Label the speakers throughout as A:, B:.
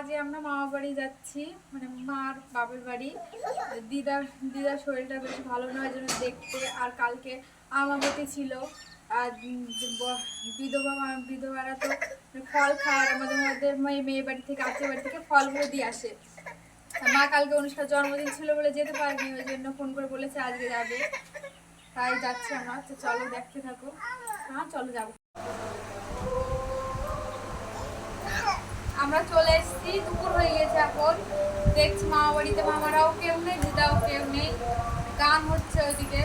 A: আজ আমরা মামা বাড়ি যাচ্ছি, মানে মার বাপের বাড়ি। দিদার শরীরটা বেশ ভালো নয় জন্য দেখতে। আর কালকে আমাবতী ছিল। আর বিধবারা তো ফল খায়, আমাদের মধ্যে মেয়ে বাড়ি থেকে আত্মীয় বাড়ি থেকে ফলগুলো দিয়ে আসে। মা কালকে অনুষ্কার জন্মদিন ছিল বলে যেতে পারেনি, ওই জন্য ফোন করে বলেছে আজকে যাবে, তাই যাচ্ছি আমরা। তো চলো দেখতে থাকো। হ্যাঁ চলো যাবো। আমরা চলে এসেছি, দুপুর হয়ে গেছে এখন। দেখছি মামা বাড়িতে মামারাও কেউ নেই, দিদাও কেউ নেই। গান হচ্ছে ওইদিকে,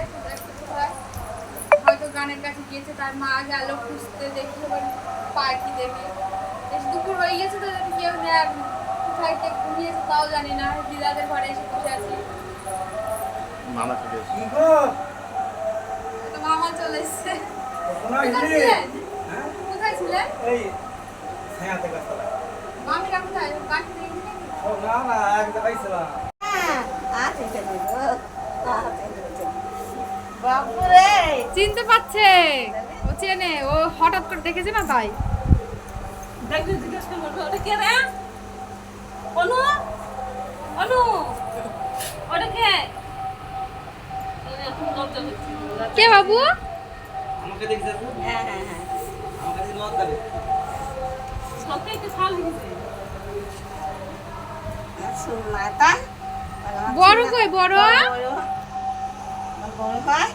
A: হয়তো গানের কাছে গিয়েছে, তার মা গেল খুঁজতে, দেখি এবার পার্টি দেখে। দুপুর হয়ে গেছে তো কেউ নেই। আর কোথায় কে ঘুমিয়েছে তাও জানি না। দিদাদের ঘরে এসে বসে আছি।
B: মামা চলে এসেছে।
A: তো মামা চলে এসছে। কোথায় ছিলেন? মামিরা কোথায়? বাকি দেখি চিনতে পারছে, ও চেনে, ও হঠাৎ করে দেখেছে না তাই। কে বাবু?
C: আমাকে দেখছে? হ্যাঁ হ্যাঁ হ্যাঁ আমাকে দেখে লজ্জা পেয়েছে। সত্যি একটু ছাল দিয়েছে।
D: মাতা
A: বড় কই বড়?
D: বড় ভাই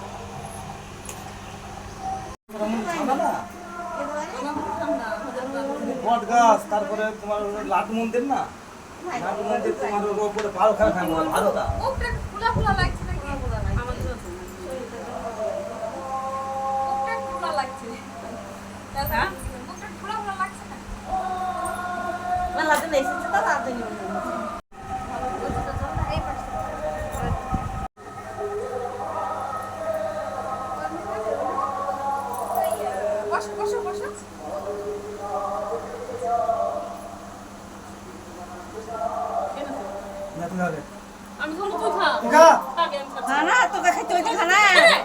C: বট গাছ, তারপরে তোমার লাট মন্দির না, লাট মন্দির তোমার উপরে ভালো খেলা খায় ভালোটা।
A: মুখটা ফুলা ফুলা লাগছে নাকি? মুখটা ফুলা লাগছে। দাদা মুখটা ফুলা ফুলা লাগছে না?
D: মেলা দিন এসেছে তো তাদের নিয়ে
A: এই পাশে বসো বসো বসো।
C: আমি ধরো তুই খা।
D: খানা তো দেখাইতে হইতে খানা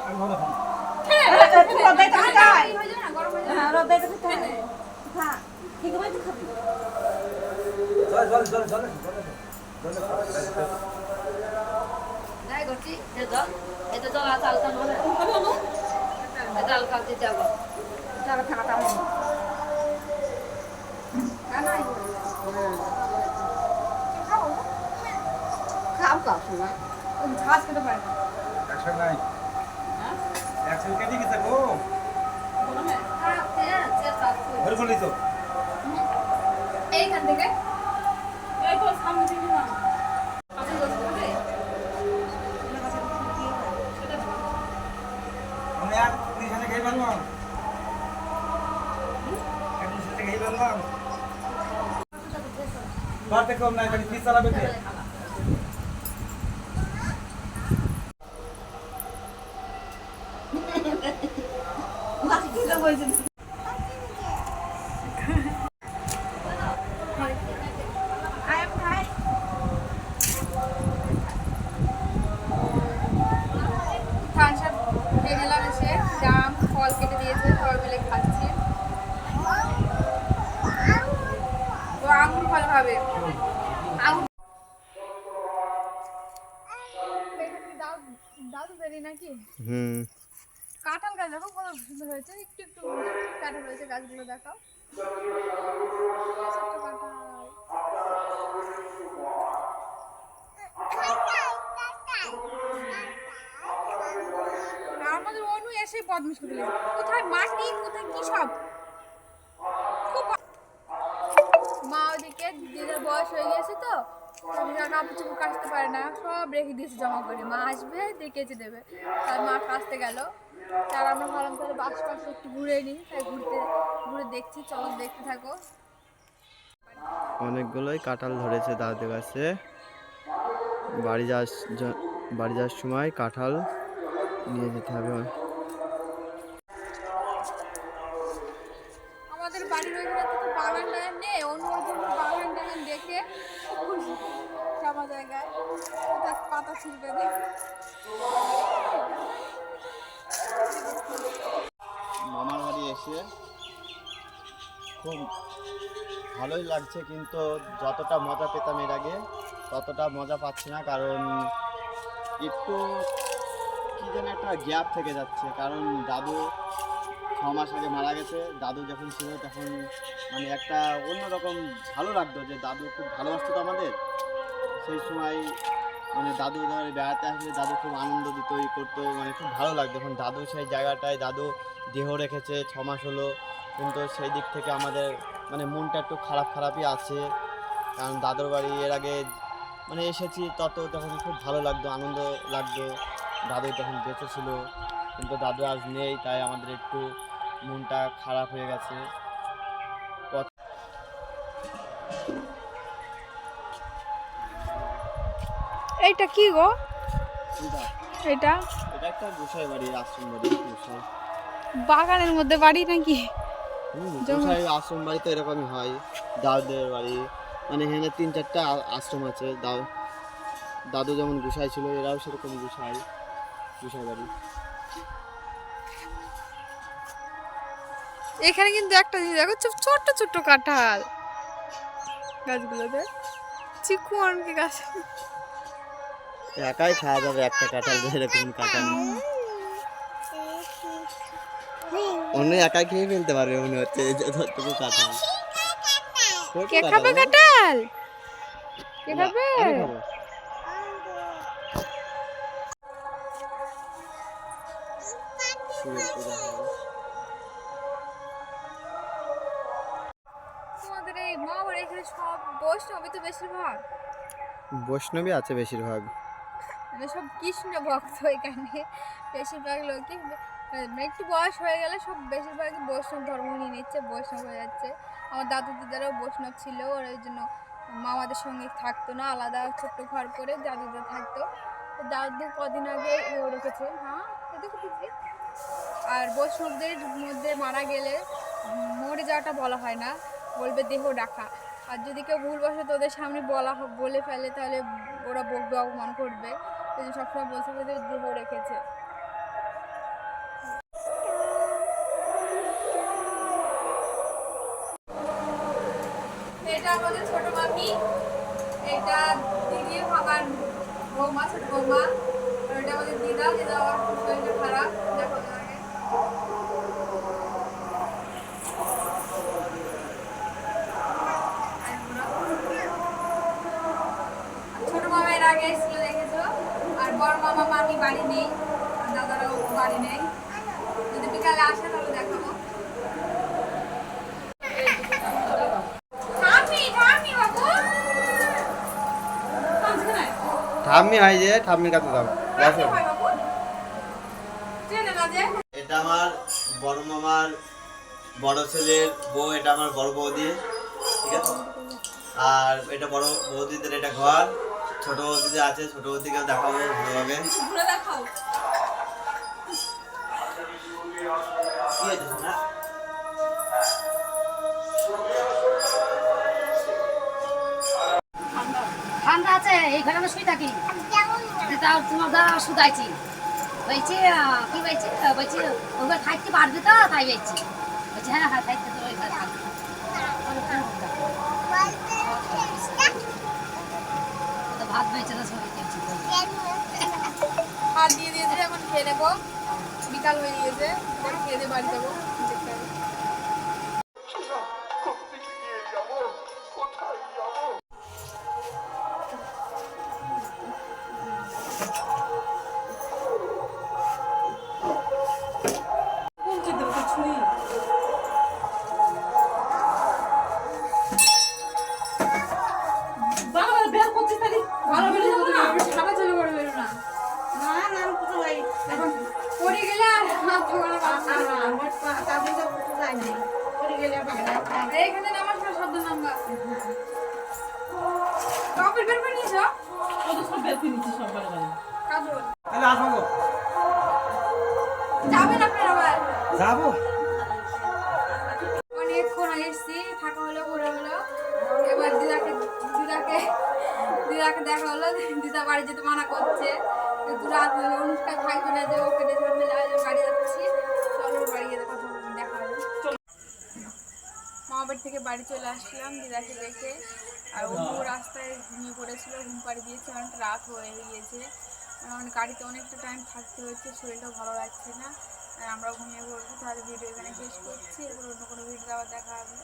C: আমি ভালো খাবো।
D: রোদে তো খাই
A: কি হয়ে যাবে না? গরম হয়ে যাবে।
D: হ্যাঁ রোদে তো খাই খা ঠিক আছে তো খাবি
C: জলে
E: নাই গটি এটা জল আছে আলকা নলে এটা আলকা দিতে হবে
D: তারা থাকাটা মনে
A: কানাই খাও।
D: খাও খাও শোনা
A: ওই ঘাস খেতে পারে না।
C: একশো নাই, একশো কেটে গেছে গো। ঘরে বলি তো
A: এইখান থেকে
E: এই তো সামনে থেকে না
C: আমি এক নিশানে খেয়ে ফেললাম, এক নিশানে খেয়ে ফেললাম। বাড়তে কম নাই, খালি কি চালাবে কে?
D: মাছ কি তো বলছিস
A: থানসাপ খেয়ে নিলাম এসে। জাম ফল কেটে দিয়েছে, সবাই মিলে খাচ্ছি। ও আঙুর ভালো ভাবে আঙুর দাদু দেরি নাকি? কাঁঠাল গাছ দেখো কত সুন্দর হয়েছে, একটু একটু কাঁঠাল হয়েছে, গাছগুলো দেখাও। ছোট্ট কাঁঠাল। আমাদের অনু এসে বদমাশ করে দিল। কোথায় মাটি, কোথায় কি সব। খুব মা ওদিকে দিদার বয়স হয়ে গেছে তো, দিদা কাপড় চোপড় কাচতে পারে না, সব রেখে দিয়েছে জমা করে। মা আসবে দিয়ে কেচে দেবে, তাই মা কাচতে গেল। তার আমরা ভাবলাম তাহলে আশপাশে একটু ঘুরে নিই, তাই ঘুরে দেখছি। চলো দেখতে থাকো।
B: অনেকগুলোই কাঁঠাল ধরেছে দাদু গাছে। বাড়ি যাওয়ার সময় কাঁঠাল নিয়ে যেতে হবে।
A: আমাদের বাড়ির ওইখানে তো বাগান টাগান নেই, অন্য ওইখানে বাগান টাগান দেখে খুব খুশি। জমা জায়গায় কোথায় পাতা ছিঁড়বে দেখ।
B: মামার বাড়ি এসে খুব ভালোই লাগছে, কিন্তু যতটা মজা পেতাম এর আগে ততটা মজা পাচ্ছি না, কারণ একটু কি যেন একটা গ্যাপ থেকে যাচ্ছে। কারণ দাদু 6 মাস আগে মারা গেছে। দাদু যখন ছিল তখন মানে একটা অন্যরকম ভালো লাগতো, যে দাদু খুব ভালোবাসতো তো আমাদের। সেই সময় মানে দাদু ধরে বেড়াতে আসলে দাদু খুব আনন্দ দিত, ই করতো, মানে খুব ভালো লাগতো। এখন দাদু সেই জায়গাটায় দাদু দেহ রেখেছে, 6 মাস হলো, কিন্তু সেই দিক থেকে আমাদের মানে মনটা একটু খারাপ খারাপই আছে। কারণ দাদুর বাড়ি এর আগে মানে এসেছি তখন খুব ভালো লাগতো, আনন্দ লাগতো। দাদু তখন বেঁচে ছিল, কিন্তু দাদু আজ নেই, তাই আমাদের একটু মনটা খারাপ হয়ে গেছে।
A: এইটা কি গো?
B: এটা
A: এটা
B: এটা একটা গোসাই বাড়ি, আশ্রম বাড়ি। গোসাই
A: বাগানের মধ্যে বাড়ি নাকি?
B: গোসাই আশ্রম বাড়ি তো এরকমই হয়। দাদুদের বাড়ি মানে এখানে 3-4টা আশ্রম আছে। দাদু যেমন গোসাই ছিল, এরাও সেরকম গোসাই বাড়ি।
A: এখানে কিন্তু একটা জিনিস দেখো, ছোট্ট ছোট্ট কাঁঠাল গাছগুলোতে, চিকু কি গাছ।
B: একাই খাওয়া যাবে একটা কাঁঠাল, এরকম কাঁঠাল অন্য একাই খেয়ে ফেলতে পারবে মনে হচ্ছে, যতটুকু কাঁঠাল।
A: কে খাবে কাঁঠাল? কে
B: না,
A: খাবে?
B: আমি খাবো। শিবের পূজা হয়।
A: তোমাদের এই মা বাড়ি এখানে সব বৈষ্ণবী তো বেশিরভাগ,
B: বৈষ্ণবী আছে বেশিরভাগ।
A: মানে সব কৃষ্ণ ভক্ত এখানে বেশিরভাগ লোকই, মানে একটু বয়স হয়ে গেলে সব বেশিরভাগই বৈষ্ণব ধর্ম নিয়ে নিচ্ছে, বৈষ্ণব হয়ে যাচ্ছে। আমার দাদু দিদারাও বৈষ্ণব ছিল, ওরা ওই জন্য মামাদের সঙ্গে থাকতো না, আলাদা ছোট্ট ঘর করে দাদুদের থাকতো। তো দাদু কদিন আগে ও রেখেছে, হ্যাঁ এদিকে দিদি। আর বৈষ্ণবদের মধ্যে মারা গেলে মরে যাওয়াটা বলা হয় না, বলবে দেহ ডাকা। আর যদি কেউ ভুলবশত ওদের সামনে বলে ফেলে, তাহলে ওরা বকবে, অপমান করবে। এই জন্য সবসময় বলছে ওদের দেহ রেখেছে। এটা আমাদের ছোট মামি, এটা দিদি আমার বৌমা, ছোট বৌমা। আর এটা আমাদের দিদা, আমার শরীরটা খারাপ, দেখো তোমাকে। ছোট মামা এর আগে এসেছিল, দেখেছো। আর বড় মামা মামি বাড়ি নেই, আর দাদারাও বাড়ি নেই। যদি বিকালে আসে তাহলে দেখাবো।
B: ঠাম্মি হয় যে, ঠাম্মির কাছে যাও। এটা আমার বড় মামার বড় ছেলের বউ, এটা আমার বড় বৌদি, ঠিক আছে। আর এটা বড় বৌদিদের এটা ঘর। ছোট বৌদি আছে, ছোট বৌদিকে দেখাবো ভালোভাবে। কি হয়েছে সোনা?
E: ঠান্ডা আছে, এই ঘরে আমরা শুয়ে থাকি। তাও তোমার দ্বারা শুধাইছি, বলছি কি বলছি, বলছি ওইবার থাকতে পারবে তো, তাই বলছি। বলছি হ্যাঁ হ্যাঁ থাকতে তো ওইখানে থাকবে। ভাত বেঁচে না সবাই খেয়েছি।
A: হাত দিয়ে দিয়েছে, এখন খেয়ে নেবো। বিকাল হয়ে গিয়েছে, খেয়ে দিয়ে বাড়ি যাবো। সাদা চলে বড় বেরো না,
D: না না আমি কোথাও যাই
A: এখন পড়ে গেলে আর হাত ধোয়ানো
D: তাদের তো কোথাও যাই নাই পড়ে গেলে আর পাবে না।
A: এইখানে নামার সময় শব্দ নাম্বার কাপড় বের করে নিয়েছ,
C: সব বের করে নিচ্ছি, সব বের করে।
A: কাপড়
C: তাহলে আসবো।
A: যাবেন আপনার আবার?
C: যাবো।
A: অনেকক্ষণ আগে এসেছি, থাকা হলো, ঘোরা হলো। এবার দিদাকে দেখা হলো, দিদা বাড়ি যেতে মানা করছে, কিন্তু রাত হলে অনুষ্ঠান থাকবে না, যে ওকে ডেকে বাড়ি যাচ্ছি। চলো বাড়ি যেতে কথা বলবো, দেখা হবে। মা বাড়ি থেকে বাড়ি চলে আসলাম দিদাকে দেখে। আর ও রাস্তায় ঘুমিয়ে পড়েছিল, ঘুম পাড়ি দিয়েছে, অনেক রাত হয়ে গিয়েছে, গাড়িতে অনেকটা টাইম থাকতে হচ্ছে, শরীরটাও ভালো লাগছে না। আর আমরাও ঘুমিয়ে পড়বো। তাহলে ভিডিও এখানে শেষ করছি, এরপর অন্য কোনো ভিডিও আবার দেখা হবে।